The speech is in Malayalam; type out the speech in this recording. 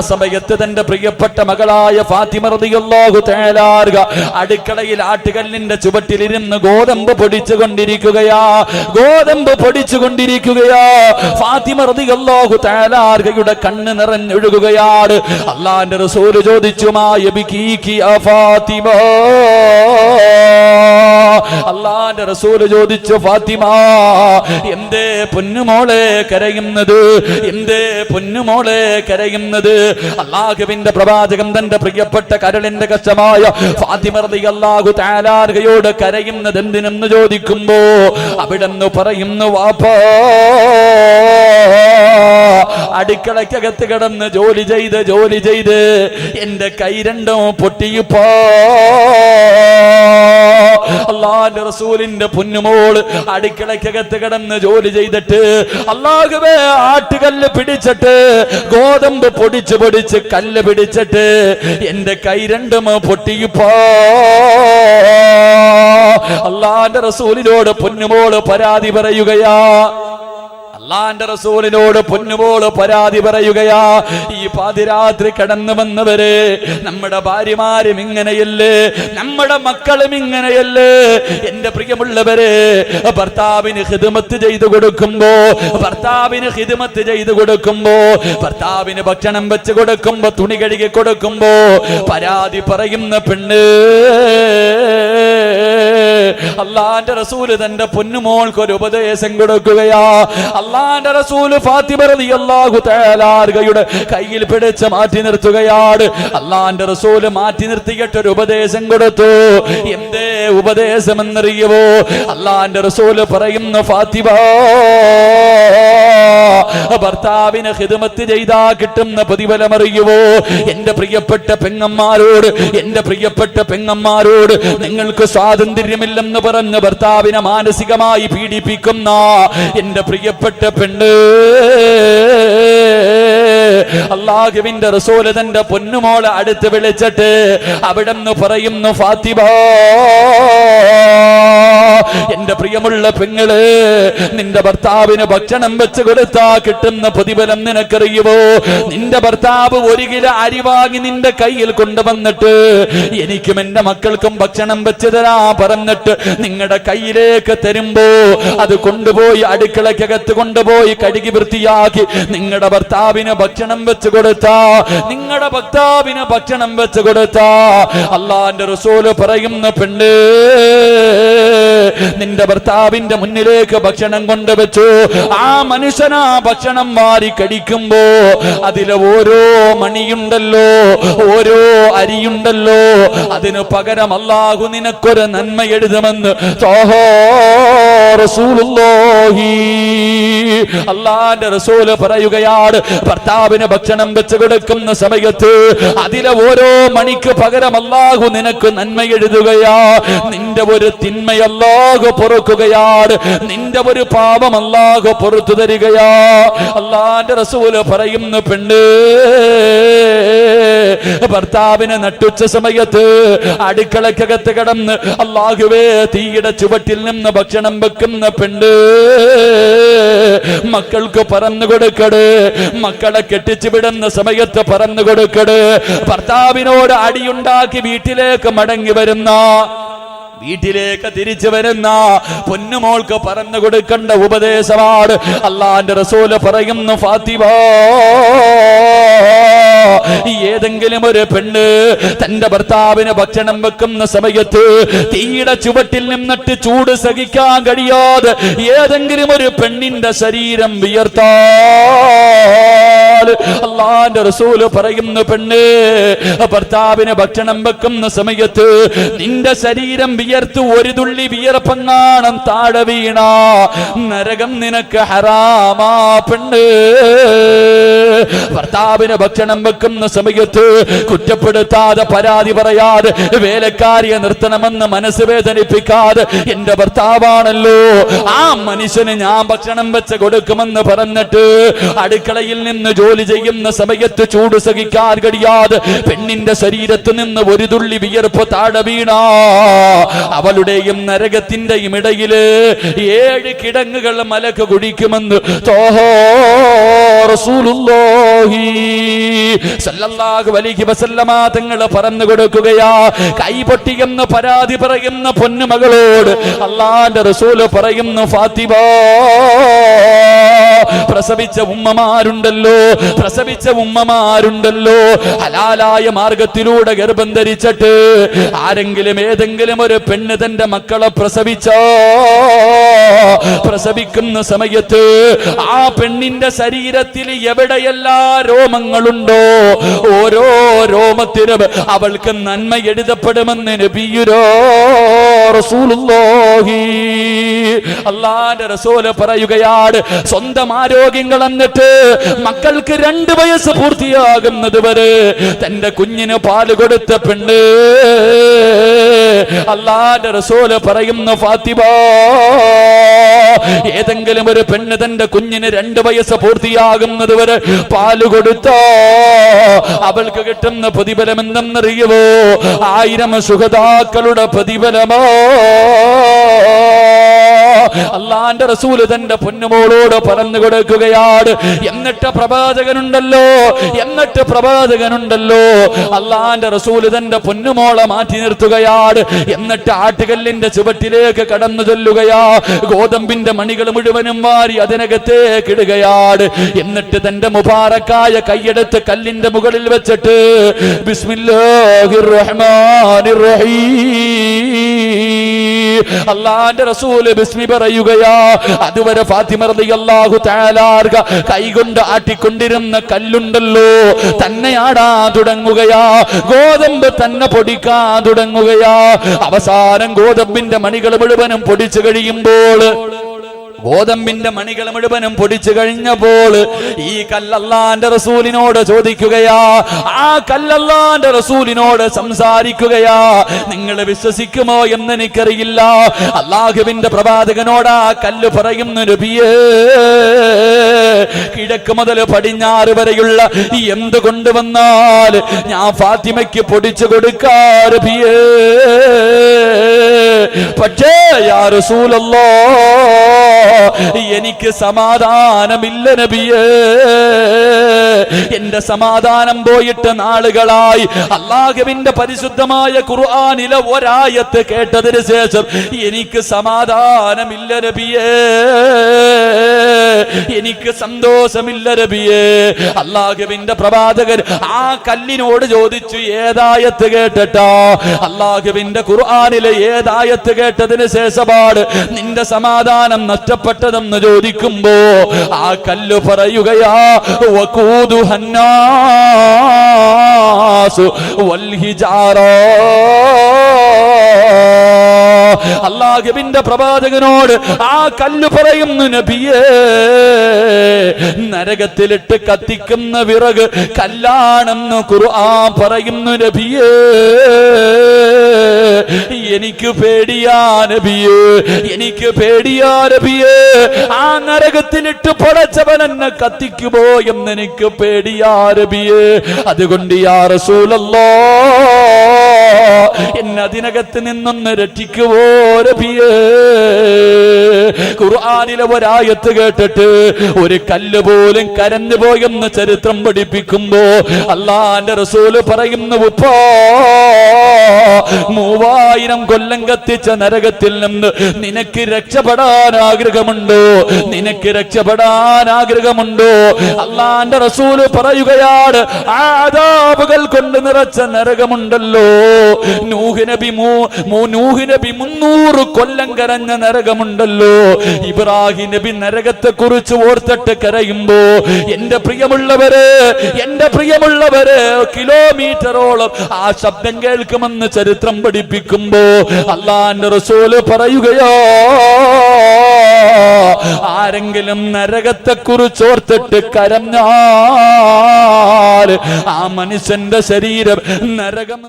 സമയത്ത് തന്റെ പ്രിയപ്പെട്ട മകളായ ഫാത്തിമ റളിയല്ലാഹു തആല അടുക്കളയിൽ ആട്ടുകല്ലിന്റെ ചുവട്ടിലിരുന്ന് ഗോതമ്പ് പൊടിച്ചുകൊണ്ടിരിക്കുകയാ. ഫാത്തിമ റളിയല്ലാഹു തആലയുടെ കണ്ണ് നിറഞ്ഞൊഴുകുകയാണ്. അല്ലാഹുവിന്റെ റസൂൽ ചോദിച്ചു, മാ യബ്കീകി യാ ഫാത്തിമ. അല്ലാഹുവിന്റെ റസൂൽ ചോദിച്ചു, ഫാത്തിമ എന്തേ പൊന്നുമോളെ കരയുന്നത്? അല്ലാഹുവിന്റെ പ്രവാചകൻ തന്റെ പ്രിയപ്പെട്ട കരളിന്റെ കഷ്ടമായ ഫാത്തിമ റളിയല്ലാഹു തആലയോട് കരയുന്നത് എന്തിനെന്ന് ചോദിക്കുമ്പോ അവിടെന്ന് പറയുന്നു, വാപ്പാ അടുക്കളക്കകത്ത് കിടന്ന് ജോലി ചെയ്ത് എന്റെ കൈ രണ്ടും പൊട്ടിയപ്പോ അല്ലാഹുവിന്റെ റസൂലിന്റെ പൊന്നുമോള് അടുക്കളക്കകത്ത് കിടന്ന് ജോലി ചെയ്തിട്ട് അല്ലാഹുവേ ആട്ടുകല്ല് പിടിച്ചിട്ട് ഗോതമ്പ് പൊടിച്ച് കല്ല് പിടിച്ചിട്ട് എന്റെ കൈ രണ്ടും പൊട്ടിയപ്പോ അല്ലാഹുവിന്റെ റസൂലിനോട് പൊന്നുമോള് പരാതി പറയുകയാ. അല്ലാഹുവിന്റെ റസൂലിനോട് പൊന്നുമോള് പരാതി പറയുകയാ, ഈ പാതിരാത്രി കടന്നു വന്നവര് നമ്മുടെ ഭാര്യമാരും ഇങ്ങനെയല്ലേ, നമ്മുടെ മക്കളും ഇങ്ങനെയല്ലേ? എന്റെ പ്രിയമുള്ളവര്, ഭർത്താവിന് ഖിദ്മത്ത് ചെയ്തു കൊടുക്കുമ്പോ, ഭർത്താവിന് ഭക്ഷണം വെച്ച് കൊടുക്കുമ്പോ, തുണി കഴുകി കൊടുക്കുമ്പോ പരാതി പറയുന്ന പെണ്ണ്. അല്ലാഹുവിന്റെ റസൂല് തന്റെ പൊന്നുമോൾക്ക് ഒരു ഉപദേശം കൊടുക്കുകയാ. അല്ലാഹുവിന്റെ റസൂൽ ഫാത്തിമ റളിയല്ലാഹു തആലയുടെ കയ്യിൽ പിടിച്ച് മാറ്റി നിർത്തുകയാണ്. അല്ലാഹുവിന്റെ റസൂൽ മാറ്റി നിർത്തിയിട്ട് ഒരു ഉപദേശം കൊടുത്തു. എന്തേ ഉപദേശം എന്നറിയുമോ? അല്ലാഹുവിന്റെ റസൂൽ പറയുന്നു, ഫാത്തിമ ഭർത്താവിന് ഖിദ്മത്ത് ചെയ്താ കിട്ടുന്ന പ്രതിഫലം അറിയുമോ? എന്റെ പ്രിയപ്പെട്ട പെങ്ങന്മാരോട് നിങ്ങൾക്ക് സ്വാതന്ത്ര്യമില്ലെന്ന് പറഞ്ഞ് ഭർത്താവിനെ മാനസികമായി പീഡിപ്പിക്കുന്ന എന്റെ പ്രിയപ്പെട്ട പെണ്ണ്, അല്ലാഹുവിന്റെ റസൂല് തന്റെ പൊന്നുമോളെ അടുത്ത് വിളിച്ചിട്ട് അവിടെന്ന് പറയുന്നു, ഫാത്തിമ എന്റെ പ്രിയമുള്ള പെങ്ങള്, നിന്റെ ഭർത്താവിന് ഭക്ഷണം വെച്ച് കൊടുത്താ കിട്ടുന്ന പ്രതിഫലം നിനക്കറിയുമോ? നിന്റെ ഭർത്താവ് 1 കിലോ അരി വാങ്ങി നിന്റെ കയ്യിൽ കൊണ്ടുവന്നിട്ട് എനിക്കും എന്റെ മക്കൾക്കും ഭക്ഷണം വെച്ച് തരാ പറഞ്ഞിട്ട് നിങ്ങളുടെ കയ്യിലേക്ക് തരുമ്പോ അത് കൊണ്ടുപോയി അടുക്കളക്കകത്ത് കൊണ്ടുപോയി കഴുകി വൃത്തിയാക്കി നിങ്ങളുടെ ഭർത്താവിന് ഭക്ഷണം വെച്ച് കൊടുത്താ അല്ലാഹുവിന്റെ റസൂല് പറയുന്ന പെണ്ണ്, നിന്റെ ഭർത്താവിന്റെ മുന്നിലേക്ക് ഭക്ഷണം കൊണ്ടുവച്ചു. ആ മനുഷ്യനാ ഭക്ഷണം വാരി കടിക്കുമ്പോ അതിലെ ഓരോ മണിയുണ്ടല്ലോ, ഓരോ അരിയുണ്ടല്ലോ, അതിനു പകരം അല്ലാഹു നിനക്കൊരു നന്മ എഴുതുമെന്ന് അല്ലാഹുവിന്റെ റസൂല് പറയുകയാണ്. ഭർത്താവിന് ഭക്ഷണം വെച്ച് കൊടുക്കുന്ന സമയത്ത് അതിലെ ഓരോ മണിക്ക് പകരം അല്ലാഹു നിനക്ക് നന്മ എഴുതുകയാ. നിന്റെ ഒരു തിന്മ അല്ലാഹു പൊറുക്കുകയാണ്, നിന്റെ ഒരു പാപം അല്ലാഹു പൊറുത്തു തരികയാ. അല്ലാഹുവിന്റെ റസൂല് പറയുന്ന പെണ്ണ്, ഭർത്താവിനെ നട്ടുച്ച സമയത്ത് അടുക്കളക്കകത്ത് കിടന്ന് അല്ലാഹുവേ തീയുടെ ചുവട്ടിൽ നിന്ന് ഭക്ഷണം വെക്കുന്ന പെണ്ണ്, മക്കൾക്ക് പറന്നു കൊടുക്കട്, മക്കളെ കെട്ടിച്ചു വിടുന്ന സമയത്ത് പറന്നു കൊടുക്കട്. ഭർത്താവിനോട് അടിയുണ്ടാക്കി വീട്ടിലേക്ക് മടങ്ങി വരുന്ന, വീട്ടിലേക്ക് തിരിച്ചു വരുന്ന പൊന്നുമോൾക്ക് പറഞ്ഞു കൊടുക്കേണ്ട ഉപദേശമാണ്. അല്ലാഹുവിന്റെ റസൂല് പറയുന്നു, ഫാത്തിമ ഏതെങ്കിലും ഒരു പെണ്ണ് തന്റെ ഭർത്താവിന് ഭക്ഷണം വെക്കുന്ന സമയത്ത് തീയുടെ ചുവട്ടിൽ നിന്നിട്ട് ചൂട് സഹിക്കാൻ കഴിയാതെ ഏതെങ്കിലും ഒരു പെണ്ണിന്റെ ശരീരം വിയർത്താൽ അല്ലാഹുവിന്റെ റസൂല് പറയുന്നു, പെണ്ണ് ഭർത്താവിന് ഭക്ഷണം വെക്കുന്ന സമയത്ത് നിന്റെ ശരീരം വിയർത്ത് ഒരു തുള്ളി വിയർപ്പങ്ങാണം താഴെ വീണ നരകം നിനക്ക് ഹറാമാ. പെണ്ണ് ഭർത്താവിന് ഭക്ഷണം വെക്കുന്ന സമയത്ത് കുറ്റപ്പെടുത്താതെ, പരാതി പറയാതെ, വേലക്കാരിയെ നിർത്തണമെന്ന് മനസ്സ് വേദനിപ്പിക്കാതെ, എന്റെ ഭർത്താവാണല്ലോ, ആ മനുഷ്യന് ഞാൻ ഭക്ഷണം വെച്ച് കൊടുക്കുമെന്ന് പറഞ്ഞിട്ട് അടുക്കളയിൽ നിന്ന് ജോലി ചെയ്യുന്ന സമയത്ത് ചൂട് സഹിക്കാൻ കഴിയാതെ പെണ്ണിന്റെ ശരീരത്ത് നിന്ന് ഒരു തുള്ളി വിയർപ്പ് താഴെ വീണ അവളുടെയും നരകത്തിന്റെയും ഇടയില് 7 കിടങ്ങുകൾ മലക്ക് കുടിക്കുമെന്ന് റസൂലുള്ളാഹി സല്ലല്ലാഹു അലൈഹി വസല്ലമ തങ്ങൾ പറഞ്ഞു കൊടുക്കുകയാ. കൈപൊട്ടിയെന്ന് പരാതി പറയുന്ന പൊന്നുമകളോട് അല്ലാഹുവിന്റെ റസൂൽ പറയുന്നു, ഫാത്തിമ, പ്രസവിച്ച ഉമ്മമാരുണ്ടല്ലോ ഹലാലായ മാർഗത്തിലൂടെ ഗർഭം ധരിച്ചിട്ട് ആരെങ്കിലും ഏതെങ്കിലും ഒരു പെണ്ണ് തന്റെ മക്കളെ പ്രസവിക്കുന്ന സമയത്ത് ആ പെണ്ണിന്റെ ശരീരത്തിൽ എവിടെയെല്ലാം രോമങ്ങളുണ്ടോ ഓരോ രോമത്തിനും അവൾക്ക് നന്മ എഴുതപ്പെടുമെന്ന് നബിയുനാ റസൂലുള്ളാഹി. അല്ലാഹുവിന്റെ റസൂൽ പറയുകയാണ്, സ്വന്തം ആരോഗ്യം കളഞ്ഞിട്ട് മക്കൾക്ക് 2 വയസ്സ് പൂർത്തിയാകുന്നത് വരെ തന്റെ കുഞ്ഞിന് പാല് കൊടുത്ത പെണ്ണ്, അല്ലാഹുവിന്റെ റസൂൽ പറയുന്നു, ഫാത്തിമ, ഏതെങ്കിലും ഒരു പെണ്ണ് തന്റെ കുഞ്ഞിന് 2 വയസ്സ് പൂർത്തിയാകുന്നത് വരെ പാല് കൊടുത്തോ അവൾക്ക് കിട്ടുന്ന പ്രതിഫലം എന്തെന്നറിയുമോ? 1000 ശുഹദാക്കളുടെ പ്രതിഫലമോ. അല്ലാഹുവിന്റെ റസൂൽ തന്റെ പൊന്നുമോളോട് പറഞ്ഞു കൊടുക്കുകയാണ്. എന്നിട്ട് പ്രവാചകനുണ്ടല്ലോ അല്ലാഹുവിന്റെ റസൂൽ തന്റെ പൊന്നുമോളെ മാറ്റി നിർത്തുകയാണ്. എന്നിട്ട് ആട്ടുകല്ലിന്റെ ചുവട്ടിലേക്ക് കടന്നു ചെല്ലുകയാ. ഗോതമ്പിന്റെ മണികൾ മുഴുവനും വാരി അതിനകത്തേക്ക് ഇടുകയാണ്. എന്നിട്ട് തന്റെ മുബാറക്കായ കൈയെടുത്ത് കല്ലിന്റെ മുകളിൽ വെച്ചിട്ട് ബിസ്മില്ലാഹിർ റഹ്മാനിർ റഹീം അല്ലാഹുവിന്റെ റസൂൽ ബിസ്മി പറയുകയാ. അതുവരെ ഫാത്തിമ റളിയല്ലാഹു തആല കൈകൊണ്ട് ആട്ടിക്കൊണ്ടിരുന്ന കല്ലുണ്ടല്ലോ തന്നെ ആടാൻ തുടങ്ങുകയാ. ഗോതമ്പ് തന്നെ പൊടിക്കാൻ തുടങ്ങുകയാ. അവസാനം ഗോതമ്പിന്റെ മണികൾ മുഴുവനും പൊടിച്ചു കഴിയുമ്പോൾ പൊടിച്ചു കഴിഞ്ഞപ്പോൾ ഈ കല്ലല്ലാന്റെ റസൂലിനോട് ചോദിക്കുകയാ. ആ കല്ലല്ലാന്റെ റസൂലിനോട് സംസാരിക്കുകയാ. നിങ്ങൾ വിശ്വസിക്കുമോ എന്ന് എനിക്കറിയില്ല. അല്ലാഹുവിന്റെ പ്രവാചകനോട് ആ കല്ല് പറയുന്നു, നബിയേ, കിഴക്ക് മുതൽ പടിഞ്ഞാറ് വരെയുള്ള എന്ത് കൊണ്ടുവന്നാൽ ഞാൻ ഫാത്തിമയ്ക്ക് പൊടിച്ചു കൊടുക്കാം നബിയേ. പക്ഷേ യാ റസൂലല്ലാഹ്, എനിക്ക് സമാധാനമില്ല നബിയേ. എന്റെ സമാധാനം പോയിട്ട് നാളുകളായി. അല്ലാഹുവിന്റെ പരിശുദ്ധമായ ഖുർആനിലെ ഒരായത്ത് കേട്ടതിന് ശേഷം എനിക്ക് സമാധാനമില്ല നബിയേ, എനിക്ക് സന്തോഷമില്ല നബിയേ. അല്ലാഹുവിന്റെ പ്രവാചകൻ ആ കല്ലിനോട് ചോദിച്ചു, ഏതായത്ത് കേട്ടിട്ടാ? അല്ലാഹുവിന്റെ ഖുർആനിലെ ഏതായത്ത് കേട്ടതിന് ശേഷമാണ് നിന്റെ സമാധാനം നഷ്ടപ്പെട്ടതെന്ന് ചോദിക്കുമ്പോ ആ കല്ല് പറയുകയാ, വഖൂദുഹന്നാസു വൽഹിജാറ. അല്ലാഹുവിന്റെ പ്രവാചകനോട് ആ കല്ല് പറയുന്നു, നബിയേ, നരകത്തിലിട്ട് കത്തിക്കുന്ന വിറക് കല്ലാണെന്ന് ഖുർആൻ പറയുന്നു നബിയേ. എനിക്ക് പേടിയാ നബിയേ, എനിക്ക് പേടിയാ നബിയേ. ആ നരകത്തിലിട്ട് പടച്ചവൻ എന്നെ കത്തിക്കുമോ എന്ന് എനിക്ക് പേടിയാ നബിയേ. അതുകൊണ്ട് യാ റസൂലല്ലാഹ്, എന്നെ അതിനകത്ത് നിന്നൊന്ന് രക്ഷിക്കുവോ നബിയേ. ഖുർആനിലെ ഒരായത്ത് കേട്ടിട്ട് ഒരു കല്ല് പോലും കരഞ്ഞു പോയെന്ന് ചരിത്രം പഠിപ്പിക്കുമ്പോ അല്ലാഹുവിന്റെ റസൂല് പറയുന്നു, ഉപ്പാ, 3000 കൊല്ലം കത്തിച്ച നരകത്തിൽ നിന്ന് നിനക്ക് രക്ഷപ്പെടാൻ ആഗ്രഹമുണ്ടോ? നിനക്ക് രക്ഷപ്പെടാൻ ആഗ്രഹമുണ്ടോ? അല്ലാഹുവിന്റെ റസൂല് പറയുകയാണ്, ആ അദാബുകൾ കൊണ്ട് നിറച്ച നരകമുണ്ടല്ലോ, നൂഹ് നബി 300 കൊല്ലം കരഞ്ഞ നരകമുണ്ടല്ലോ, ഇബ്രാഹിം നബി നരകത്തെ കുറിച്ച് ഓർത്തിട്ട് കരയുമ്പോ എന്റെ പ്രിയമുള്ളവരെ കിലോമീറ്ററോളം ആ ശബ്ദം കേൾക്കുമെന്ന് ചരിത്രം പഠിപ്പിക്കുമ്പോ അല്ലാഹുവിന്റെ റസൂല് പറയുകയോ, ആരെങ്കിലും നരകത്തെ കുറിച്ച് ഓർത്തിട്ട് കരഞ്ഞാൽ ആ മനുഷ്യന്റെ ശരീരം നരകം